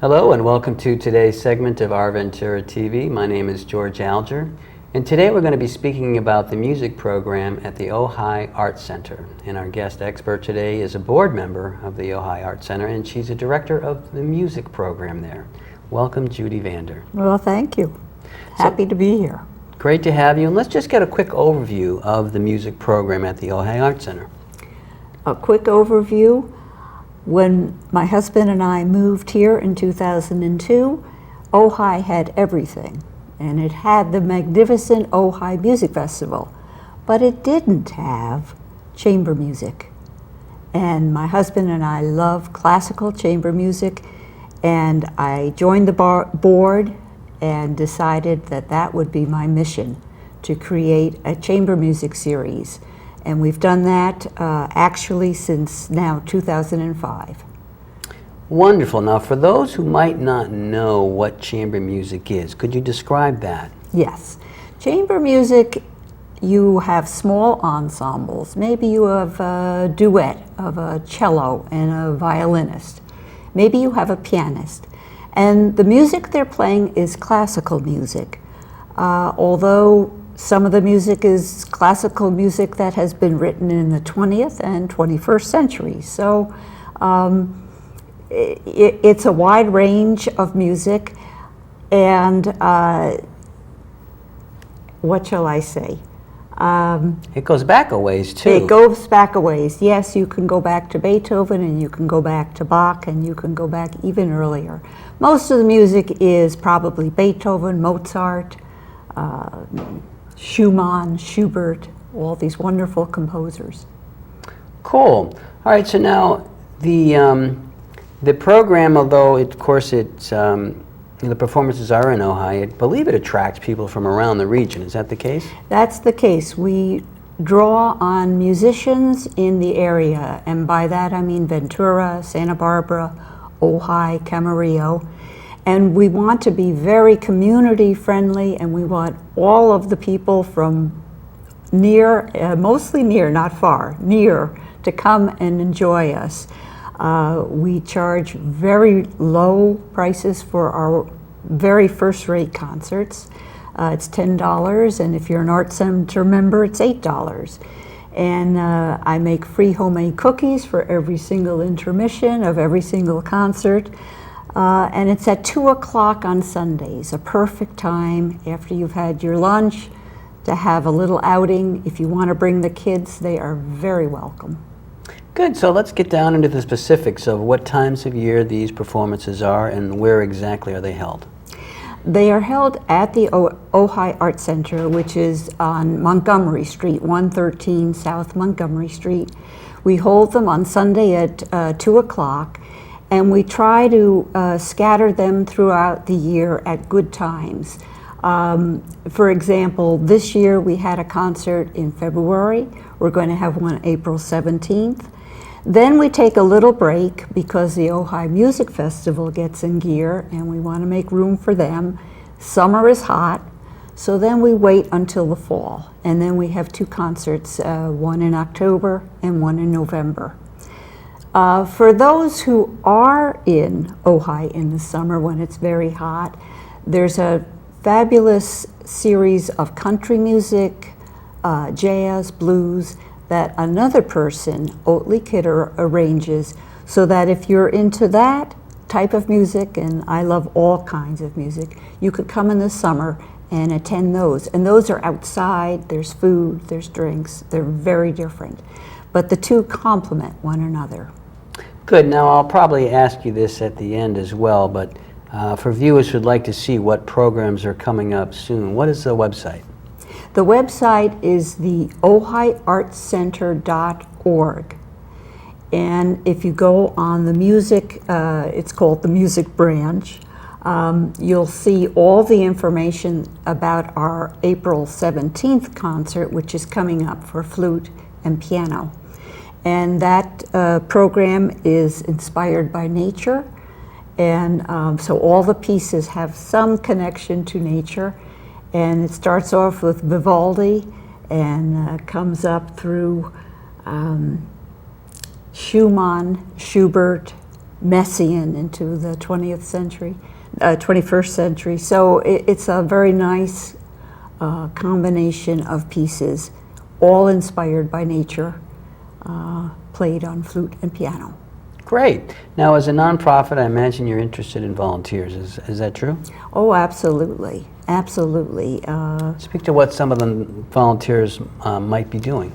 Hello and welcome to today's segment of Our Ventura TV. My name is George Alger, and today we're going to be speaking about the music program at the Ojai Art Center. And our guest expert today is a board member of the Ojai Art Center, and she's a director of the music program there. Welcome, Judy Vander. Well, thank you. Happy to be here. Great to have you, and let's just get a quick overview of the music program at the Ojai Art Center. A quick overview. When my husband and I moved here in 2002, Ojai had everything. And it had the magnificent Ojai Music Festival, but it didn't have chamber music. And my husband and I love classical chamber music, and I joined the board and decided that that would be my mission, to create a chamber music series. And we've done that actually since now 2005. Wonderful. Now, for those who might not know what chamber music is, could you describe that? Yes. Chamber music, you have small ensembles. Maybe you have a duet of a cello and a violinist. Maybe you have a pianist. And the music they're playing is classical music. Although some of the music is classical music that has been written in the 20th and 21st century. So it's a wide range of music, and what shall I say? It goes back a ways, too. It goes back a ways. Yes, you can go back to Beethoven, and you can go back to Bach, and you can go back even earlier. Most of the music is probably Beethoven, Mozart, Schumann, Schubert, all these wonderful composers. Cool. All right, so now the program, although of course it's the performances are in Ojai, I believe it attracts people from around the region. Is that the case? That's the case. We draw on musicians in the area, and by that I mean Ventura, Santa Barbara, Ojai, Camarillo. And we want to be very community friendly, and we want all of the people from near, mostly near, not far, near, to come and enjoy us. We charge very low prices for our very first-rate concerts. It's $10, and if you're an Art Center member, it's $8. And I make free homemade cookies for every single intermission of every single concert. And it's at 2 o'clock on Sundays, a perfect time after you've had your lunch to have a little outing. If you want to bring the kids, they are very welcome. Good, so let's get down into the specifics of what times of year these performances are and where exactly are they held. They are held at the Ojai Art Center, which is on Montgomery Street, 113 South Montgomery Street. We hold them on Sunday at 2 o'clock. And we try to scatter them throughout the year at good times. For example, this year we had a concert in February. We're going to have one April 17th. Then we take a little break because the Ojai Music Festival gets in gear, and we want to make room for them. Summer is hot, so then we wait until the fall. And then we have two concerts, one in October and one in November. For those who are in Ojai in the summer when it's very hot, there's a fabulous series of country music, jazz, blues, that another person, Oatley Kidder, arranges, so that if you're into that type of music, and I love all kinds of music, you could come in the summer and attend those. And those are outside, there's food, there's drinks, they're very different. But the two complement one another. Good. Now, I'll probably ask you this at the end as well, but for viewers who'd like to see what programs are coming up soon, what is the website? The website is the ojaiartcenter.org. And if you go on the music, it's called the music branch, you'll see all the information about our April 17th concert, which is coming up for flute and piano. And that program is inspired by nature, and so all the pieces have some connection to nature. And it starts off with Vivaldi and comes up through Schumann, Schubert, Messian into the 21st century. So it's a very nice combination of pieces, all inspired by nature, played on flute and piano. Great. Now, as a nonprofit, I imagine you're interested in volunteers. Is that true? Oh, absolutely. Absolutely. Speak to what some of the volunteers might be doing.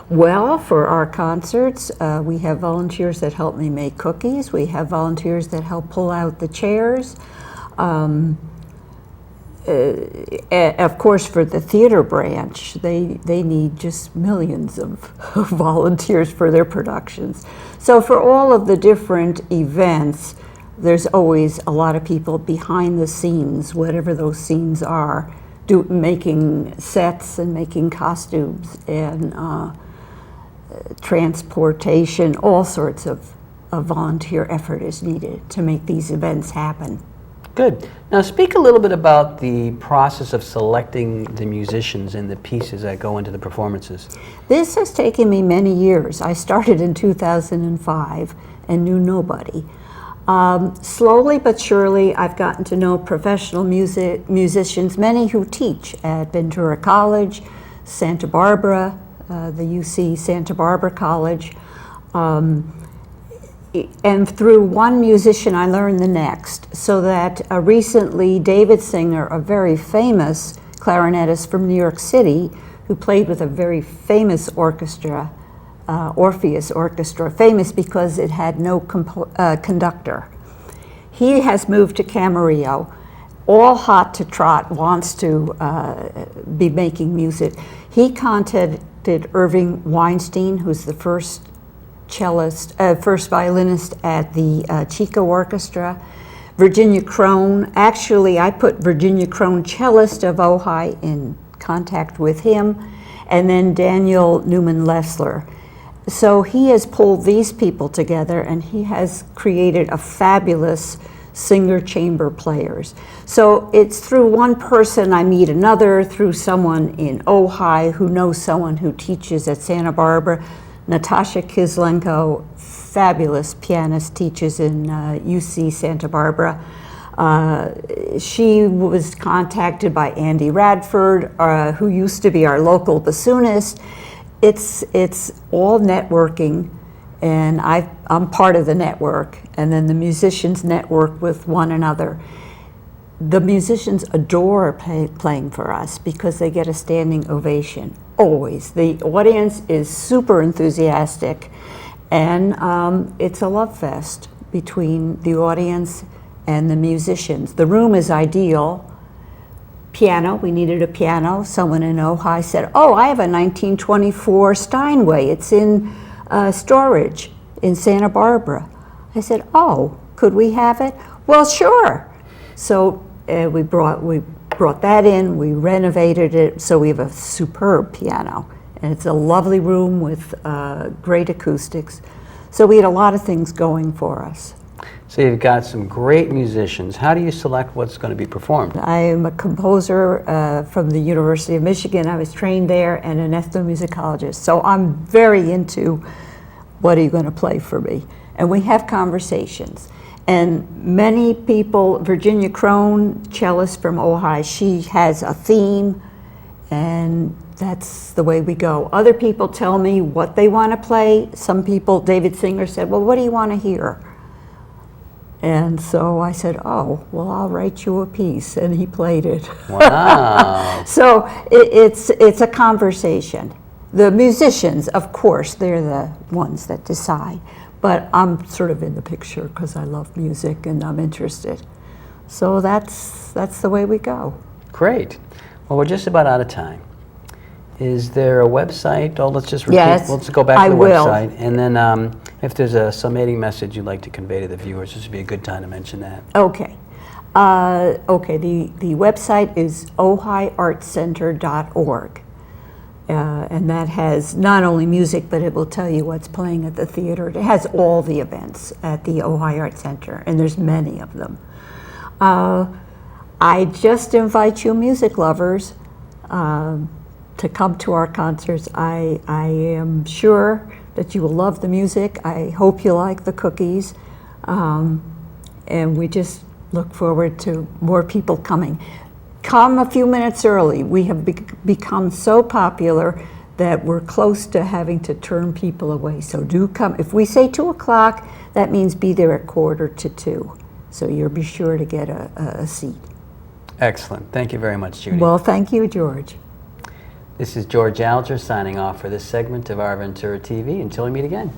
Well, for our concerts, we have volunteers that help me make cookies. We have volunteers that help pull out the chairs. Of course, for the theater branch, they need just millions of volunteers for their productions. So for all of the different events, there's always a lot of people behind the scenes, whatever those scenes are, making sets and making costumes and transportation. All sorts of volunteer effort is needed to make these events happen. Good. Now speak a little bit about the process of selecting the musicians and the pieces that go into the performances. This has taken me many years. I started in 2005 and knew nobody. Slowly but surely, I've gotten to know professional musicians, many who teach at Ventura College, Santa Barbara, the UC Santa Barbara College. And through one musician, I learned the next, so that recently David Singer, a very famous clarinetist from New York City, who played with a very famous orchestra, Orpheus Orchestra, famous because it had no conductor. He has moved to Camarillo, all hot to trot, wants to be making music. He contacted Irving Weinstein, who's the first violinist at the Chico Orchestra. Virginia Crone, actually I put Virginia Crone, cellist of Ojai, in contact with him, and then Daniel Newman-Lessler. So he has pulled these people together and he has created a fabulous singer chamber players. So it's through one person I meet another, through someone in Ojai who knows someone who teaches at Santa Barbara. Natasha Kislenko, fabulous pianist, teaches in UC Santa Barbara. She was contacted by Andy Radford, who used to be our local bassoonist. It's all networking, and I'm part of the network, and then the musicians network with one another. The musicians adore playing for us because they get a standing ovation, always. The audience is super enthusiastic, and it's a love fest between the audience and the musicians. The room is ideal. Piano, we needed a piano. Someone in Ojai said, oh, I have a 1924 Steinway. It's in storage in Santa Barbara. I said, oh, could we have it? Well, sure. So we brought that in, we renovated it, so we have a superb piano. And it's a lovely room with great acoustics. So we had a lot of things going for us. So you've got some great musicians. How do you select what's going to be performed? I am a composer from the University of Michigan. I was trained there, and an ethnomusicologist. So I'm very into what are you going to play for me? And we have conversations. And many people, Virginia Crone, cellist from Ojai, she has a theme, and that's the way we go. Other people tell me what they want to play. Some people, David Singer said, well, what do you want to hear? And so I said, oh, well, I'll write you a piece, and he played it. Wow. So it's a conversation. The musicians, of course, they're the ones that decide. But I'm sort of in the picture because I love music and I'm interested. So that's the way we go. Great. Well, we're just about out of time. Is there a website? Oh, let's just repeat. Yes, Let's go back to the will. website. And then if there's a summating message you'd like to convey to the viewers, this would be a good time to mention that. Okay. The website is ojaiartcenter.org. And that has not only music, but it will tell you what's playing at the theater. It has all the events at the Ojai Art Center, and there's many of them. I just invite you music lovers to come to our concerts. I am sure that you will love the music. I hope you like the cookies. And we just look forward to more people coming. Come a few minutes early. We have become so popular that we're close to having to turn people away. So do come. If we say 2 o'clock, that means be there at 1:45. So you'll be sure to get a seat. Excellent. Thank you very much, Judy. Well, thank you, George. This is George Alger signing off for this segment of Our Ventura TV. Until we meet again.